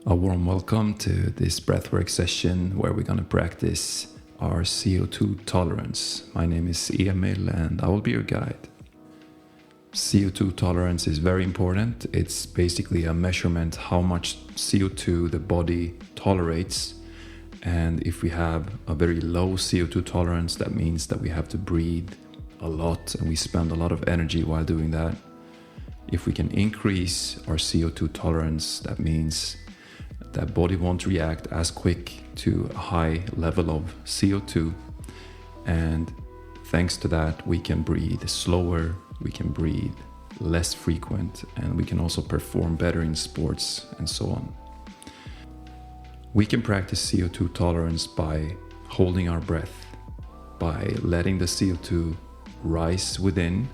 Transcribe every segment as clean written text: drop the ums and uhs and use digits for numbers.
A warm welcome to this breathwork session where we're going to practice our CO2 tolerance. My name is Emil and I will be your guide. CO2 tolerance is very important. It's basically a measurement how much CO2 the body tolerates. And if we have a very low CO2 tolerance, that means that we have to breathe a lot and we spend a lot of energy while doing that. If we can increase our CO2 tolerance, that means that body won't react as quick to a high level of CO2. And thanks to that, we can breathe slower, we can breathe less frequent, and we can also perform better in sports and so on. We can practice CO2 tolerance by holding our breath, by letting the CO2 rise within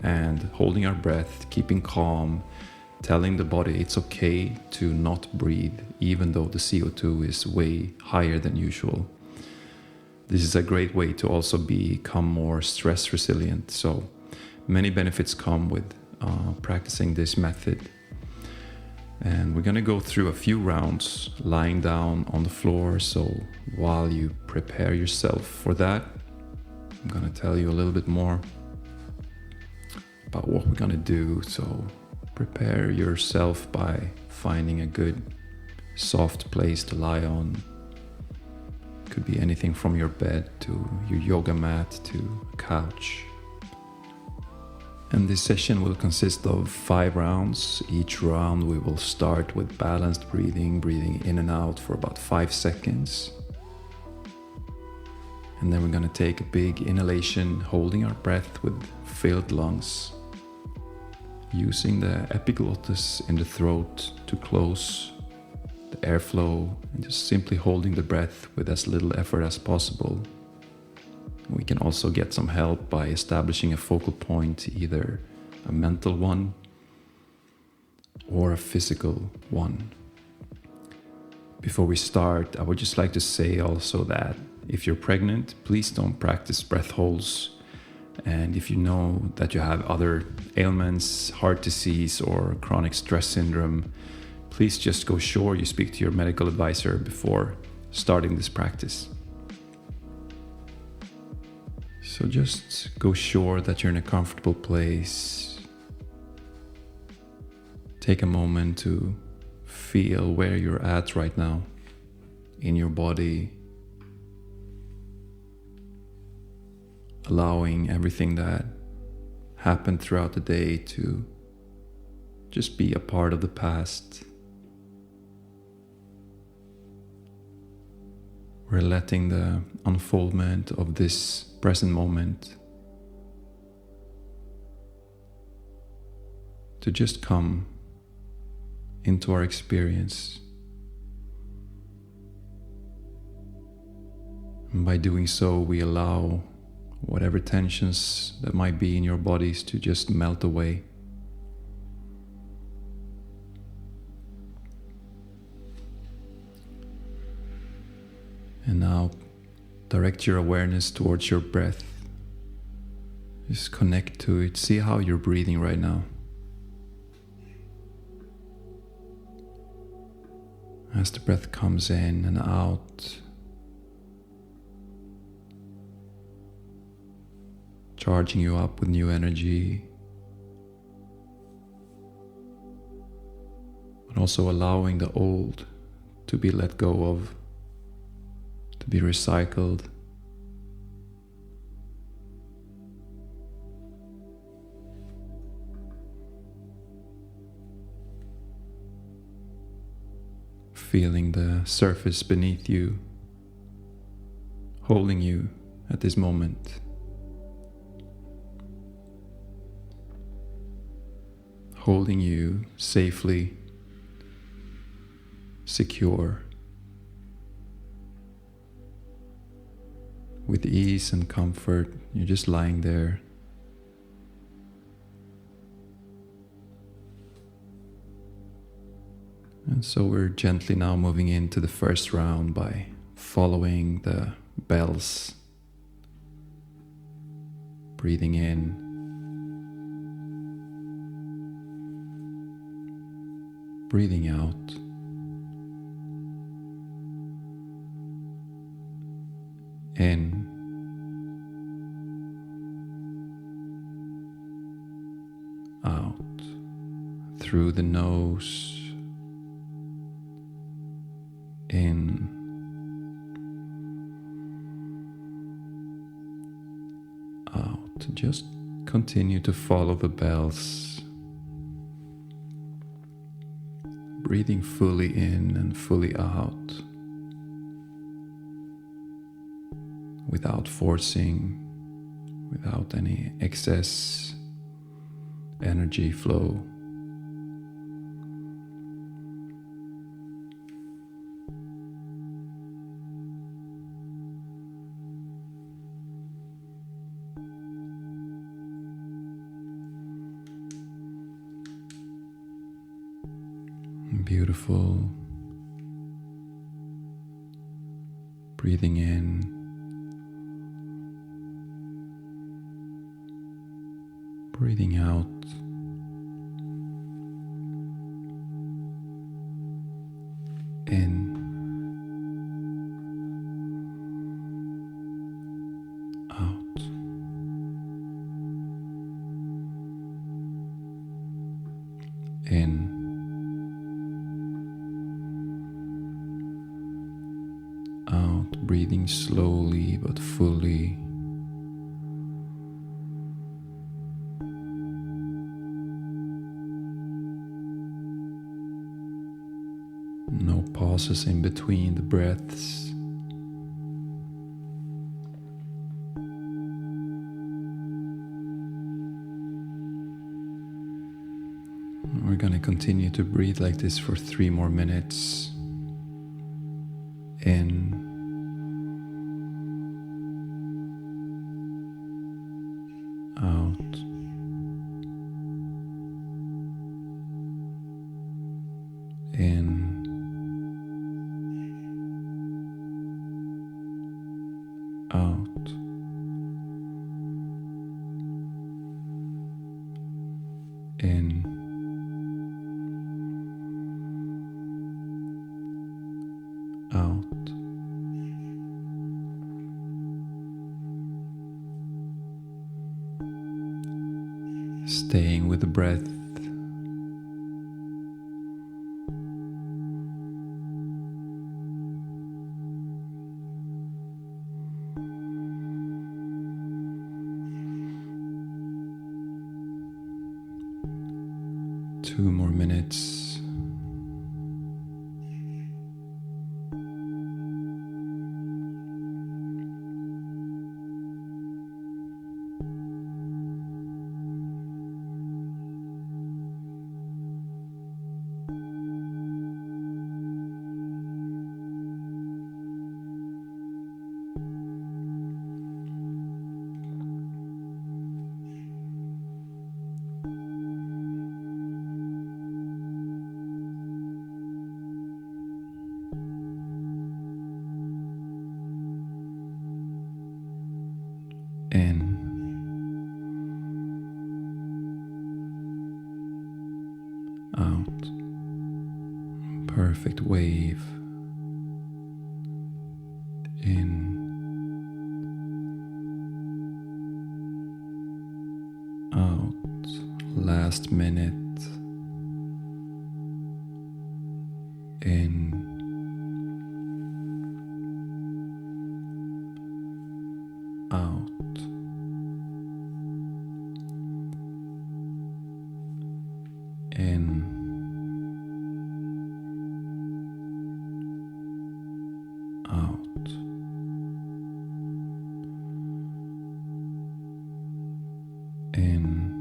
and holding our breath, keeping calm, telling the body it's okay to not breathe, even though the CO2 is way higher than usual. This is a great way to also become more stress resilient. So many benefits come with practicing this method. And we're gonna go through a few rounds lying down on the floor. So while you prepare yourself for that, I'm gonna tell you a little bit more about what we're gonna do. So prepare yourself by finding a good soft place to lie on. Could be anything from your bed to your yoga mat to a couch. And this session will consist of 5 rounds. Each round we will start with balanced breathing in and out for about 5 seconds. And then we're going to take a big inhalation, holding our breath with filled lungs, using the epiglottis in the throat to close the airflow and just simply holding the breath with as little effort as possible. We can also get some help by establishing a focal point, either a mental one or a physical one. Before we start, I would just like to say also that if you're pregnant, please don't practice breath holds. And if you know that you have other ailments, heart disease or chronic stress syndrome, please just go sure you speak to your medical advisor before starting this practice. So just go sure that you're in a comfortable place. Take a moment to feel where you're at right now in your body, allowing everything that happened throughout the day to just be a part of the past. We're letting the unfoldment of this present moment to just come into our experience. And by doing so, we allow whatever tensions that might be in your bodies to just melt away. And now direct your awareness towards your breath. Just connect to it. See how you're breathing right now. As the breath comes in and out, charging you up with new energy, but also allowing the old to be let go of, to be recycled. Feeling the surface beneath you, holding you at this moment. Holding you safely, secure, with ease and comfort. You're just lying there. And so we're gently now moving into the first round by following the bells, breathing in, breathing out. in, out, through the nose, in, out. Just continue to follow the bells, breathing fully in and fully out, without forcing, without any excess energy flow. Beautiful. Breathing in, breathing out. In, out. In, out, breathing slowly but fully. No pauses in between the breaths. We're going to continue to breathe like this for 3 more minutes. In, out, in, out, in, out. Staying with the breath. Two more minutes. In, out. Perfect wave. In, out. Last minute. In, out. In, out. In,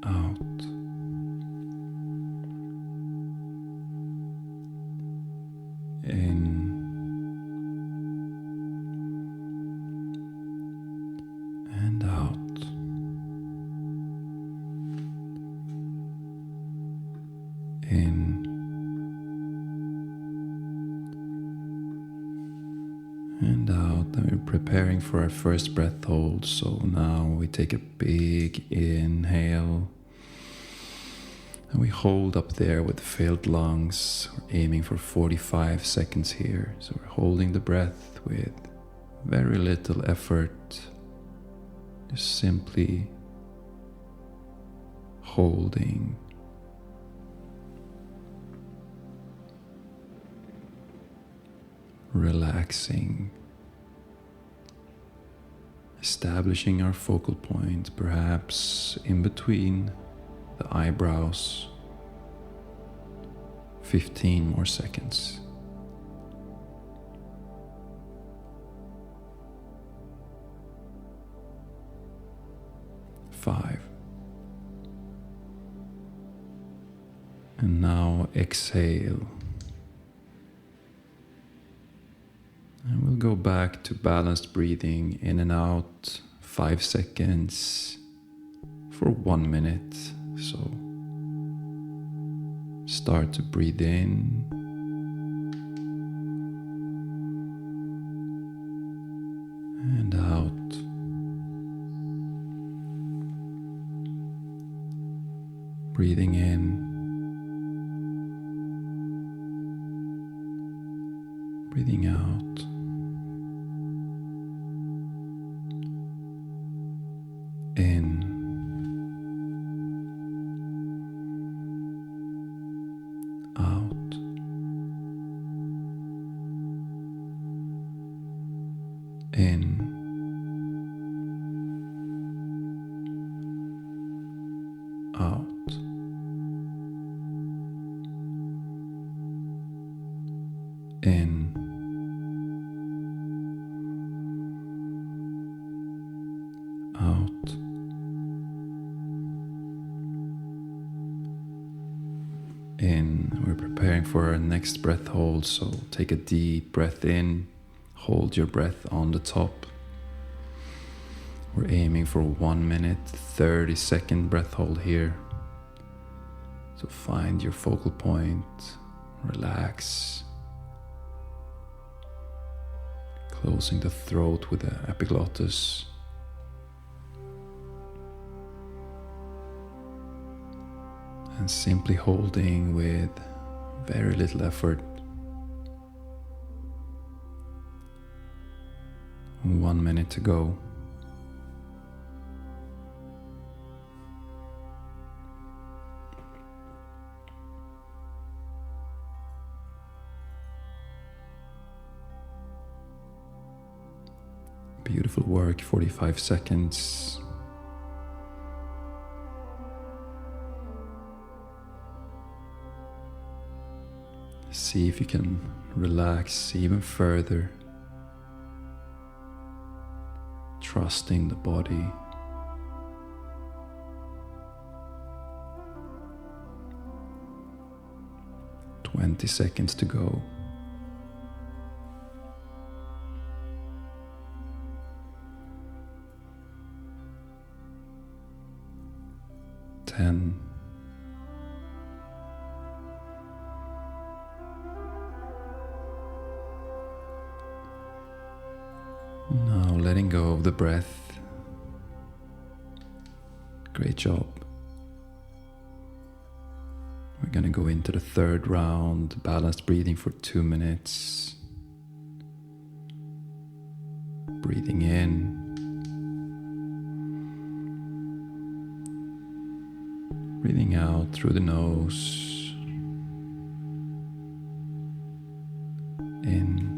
out. In, and out. In, and out. And we're preparing for our first breath hold. So now we take a big inhale. We hold up there with filled lungs, aiming for 45 seconds here. So we're holding the breath with very little effort, just simply holding. Relaxing, establishing our focal point, perhaps in between the eyebrows. 15 more seconds. 5. And now exhale. And we'll go back to balanced breathing in and out, 5 seconds for 1 minute. So start to breathe in. And out. Breathing in. Breathing out. In. Out. In. Out. In. Out. In. We're preparing for our next breath hold, so take a deep breath in, hold your breath on the top. We're aiming for 1 minute, 30-second breath hold here. So find your focal point, relax. Closing the throat with the epiglottis. And simply holding with very little effort. 1 minute to go. Beautiful work, 45 seconds. See if you can relax even further, trusting the body. "20 seconds to go. 10. Now letting go of the breath. Great job. We're going to go into the third round, balanced breathing for 2 minutes. Breathing in. Breathing out through the nose. In.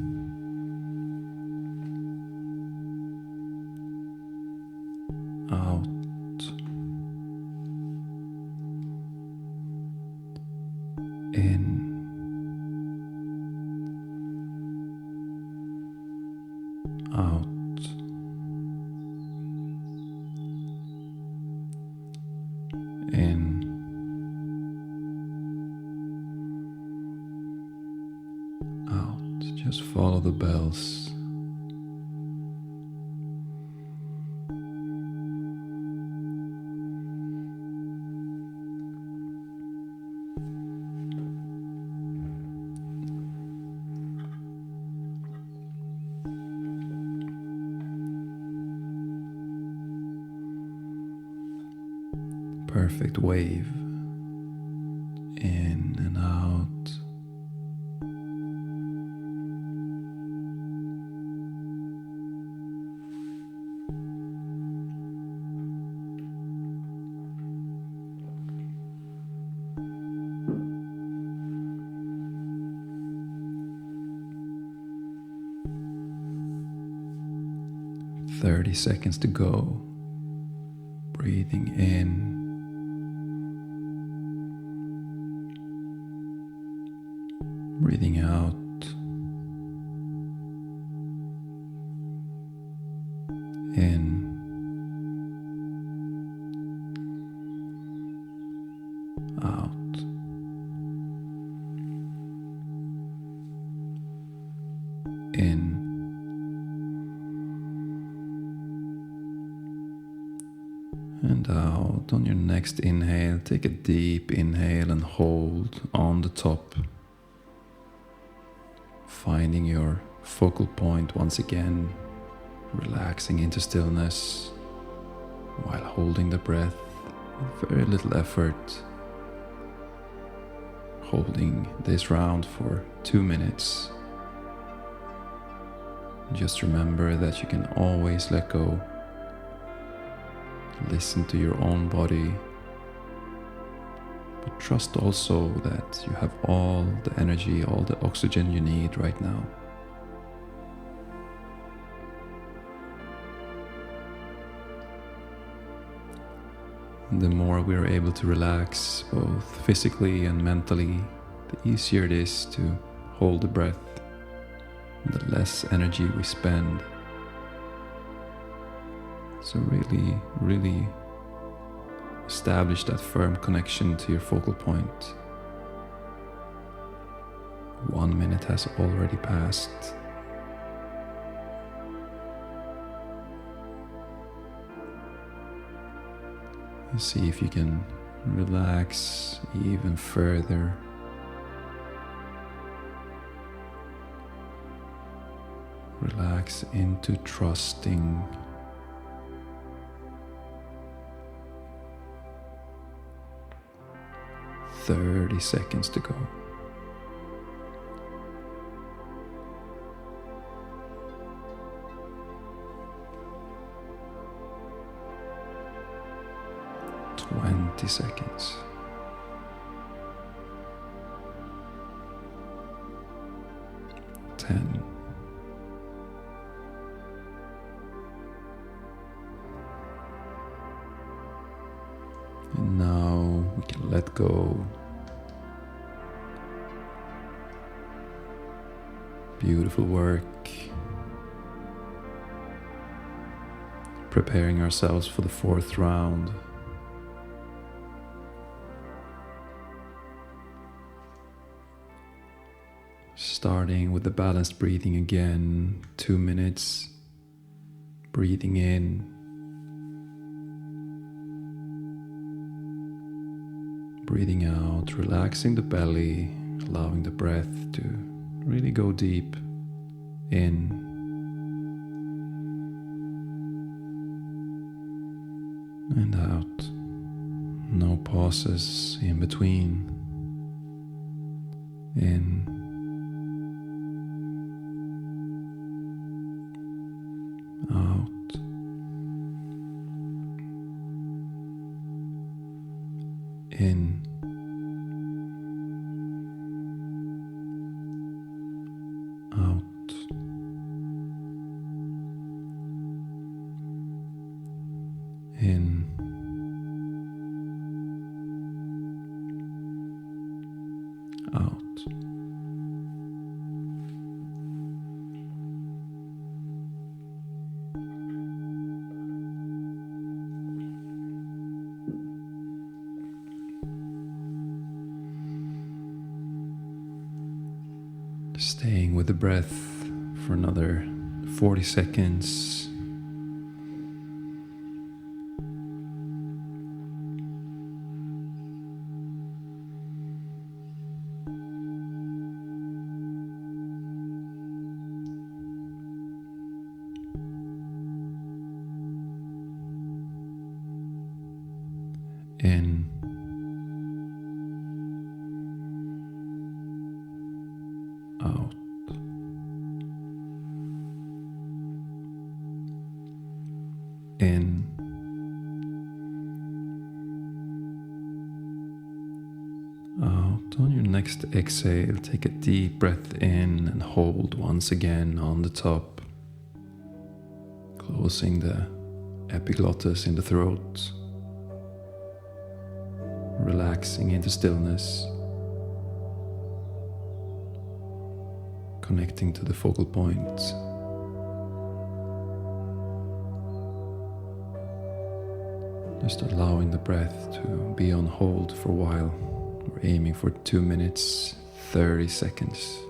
Out. In. Out. In. Out. Just follow the bells. Perfect wave. in and out. Thirty seconds to go. Breathing in. Breathing out. In. Out. In. And out. On your next inhale, take a deep inhale and hold on the top. Finding your focal point once again, relaxing into stillness while holding the breath with very little effort. Holding this round for 2 minutes. Just remember that you can always let go. Listen to your own body, but trust also that you have all the energy, all the oxygen you need right now. And the more we are able to relax, both physically and mentally, the easier it is to hold the breath, and the less energy we spend. So really establish that firm connection to your focal point. 1 minute has already passed. See if you can relax even further. Relax into trusting. "30 seconds to go." "20 seconds." "10." And now we can let go. Beautiful work. Preparing ourselves for the 4th round. Starting with the balanced breathing again, 2 minutes. Breathing in. Breathing out, relaxing the belly, allowing the breath to really go deep in. And out. No pauses in between. In. Out. In. Out. In. Out. Staying with the breath for another 40 seconds. In. out. On your next exhale, take a deep breath in and hold once again on the top, closing the epiglottis in the throat, relaxing into stillness, connecting to the focal point. Just allowing the breath to be on hold for a while. We're aiming for 2 minutes, 30 seconds.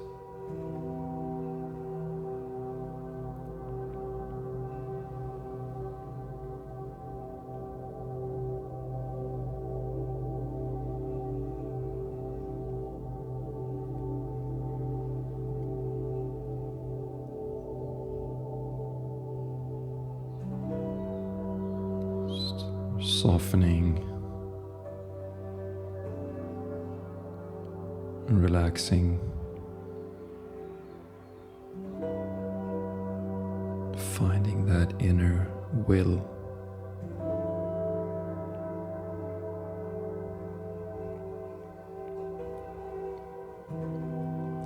Softening and relaxing, finding that inner will.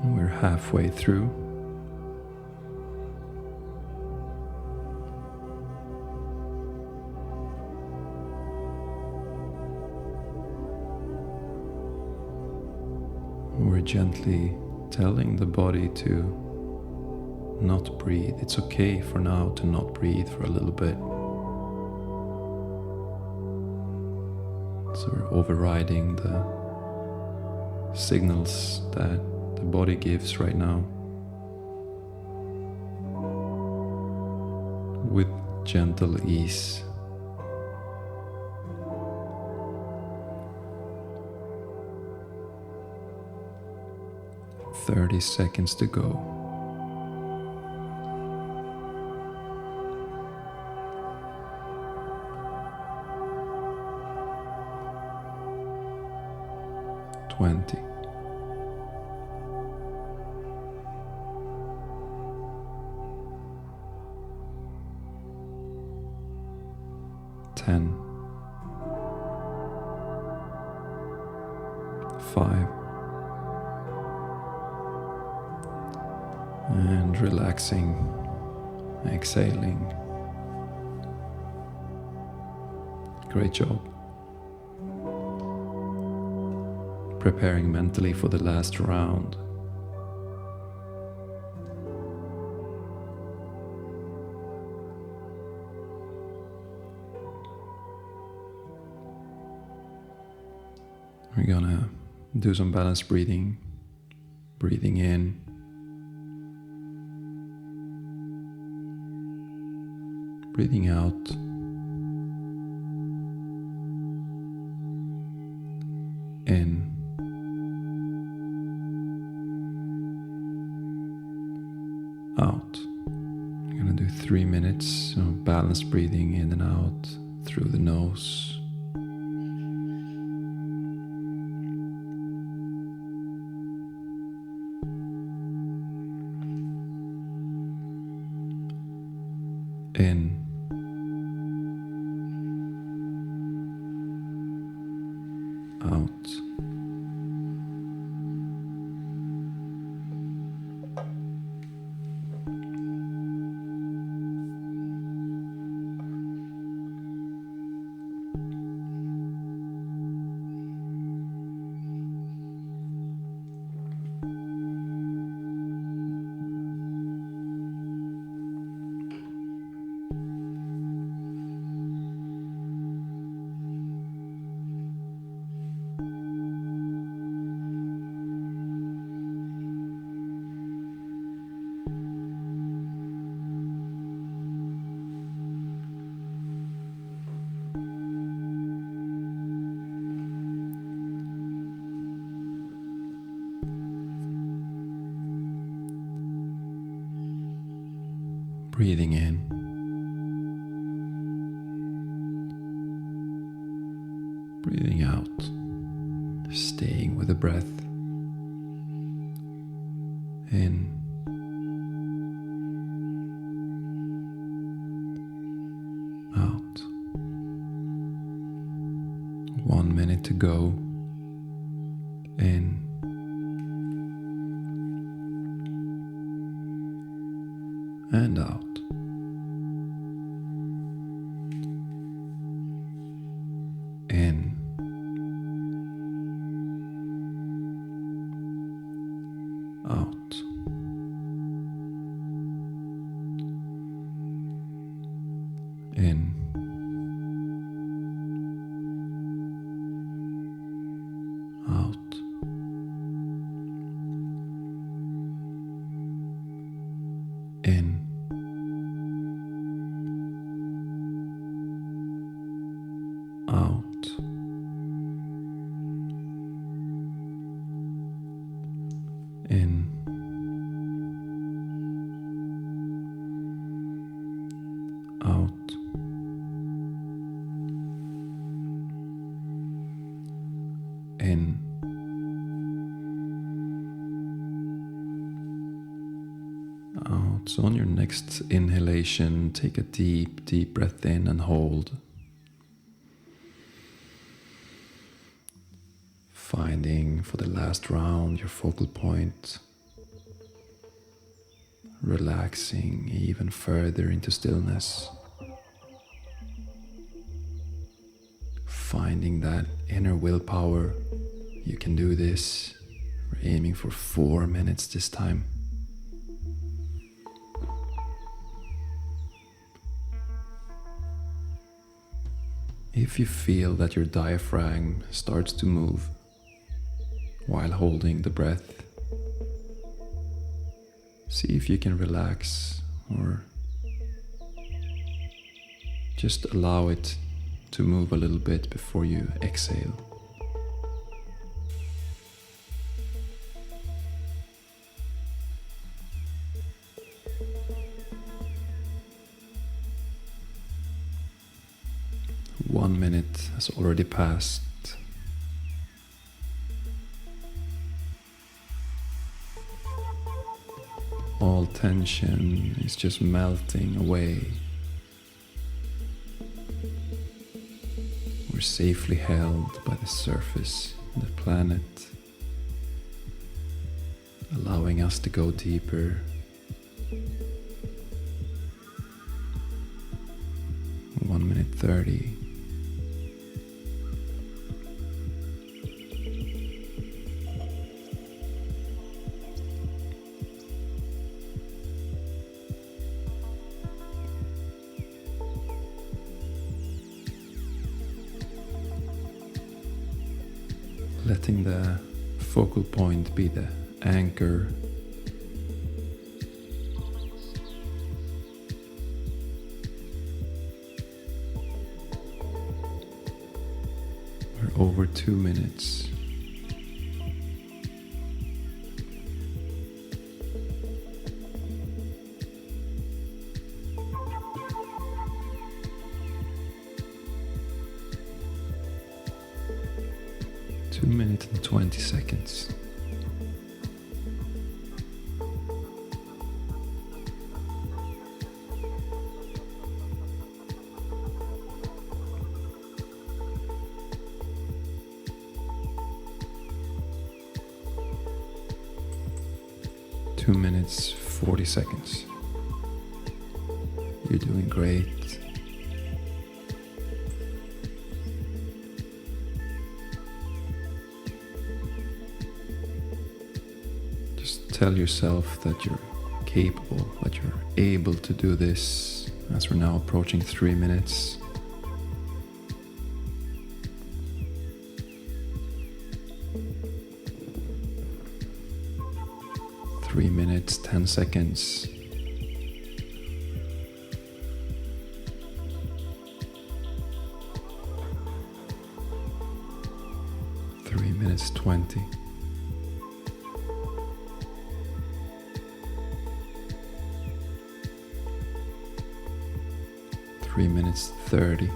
And we're halfway through. We're gently telling the body to not breathe. It's okay for now to not breathe for a little bit. So we're overriding the signals that the body gives right now with gentle ease. 30 seconds to go. Twenty. 10. 5. And relaxing, exhaling. Great job. Preparing mentally for the last round. We're gonna do some balanced breathing. Breathing in. Breathing out. In. Out. I'm gonna do 3 minutes of balanced breathing in and out through the nose. In. Out. Breathing in. Breathing out. Staying with the breath. In. Out. 1 minute to go. In and out. In out. In out. In out. In out. In out. So on your next inhalation, take a deep, deep breath in and hold. Finding for the last round your focal point. Relaxing even further into stillness. Finding that inner willpower. You can do this. We're aiming for 4 minutes this time. If you feel that your diaphragm starts to move while holding the breath, see if you can relax or just allow it to move a little bit before you exhale. One minute has already passed. All tension is just melting away. We're safely held by the surface of the planet, allowing us to go deeper. 1 minute 30. Letting the focal point be the anchor. We're over 2 minutes. Two minutes and 20 seconds. Two minutes, 40 seconds. You're doing great. Tell yourself that you're capable, that you're able to do this, as we're now approaching 3 minutes. Three minutes, 10 seconds. 3 minutes, 20. 3 minutes 30.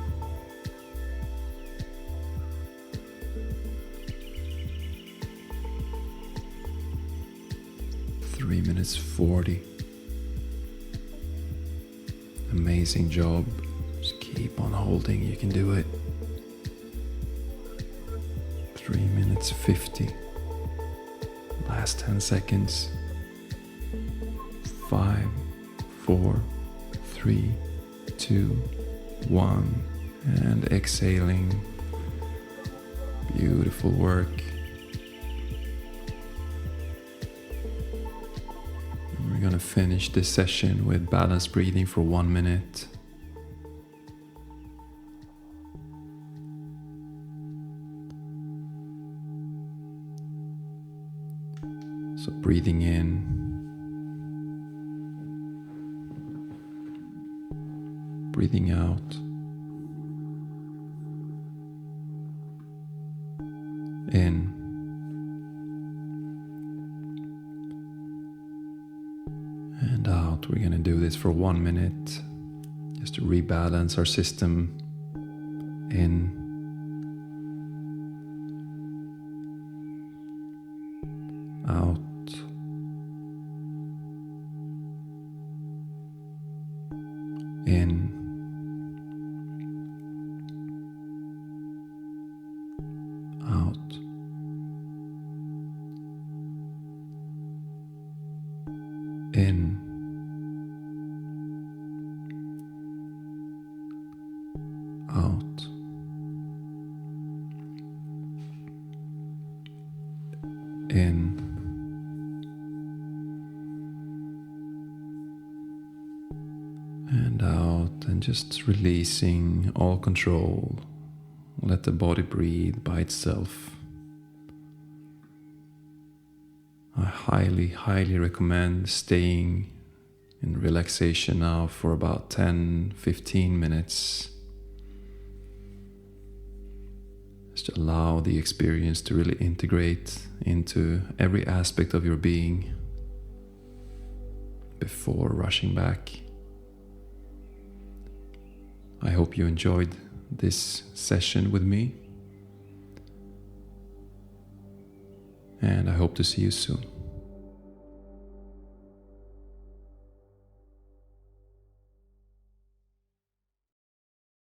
3 minutes 40. Amazing job. Just keep on holding, you can do it. 3 minutes 50. Last 10 seconds. 5, 4, 3, 2, 1. And exhaling. Beautiful work. And we're going to finish this session with balanced breathing for 1 minute. So breathing in, breathing out, in, and out. We're going to do this for 1 minute just to rebalance our system. In, out, in, out, in, out, in, and out, and just releasing all control. Let the body breathe by itself. I highly recommend staying in relaxation now for about 10-15 minutes. Just allow the experience to really integrate into every aspect of your being before rushing back. I hope you enjoyed this session with me, and I hope to see you soon.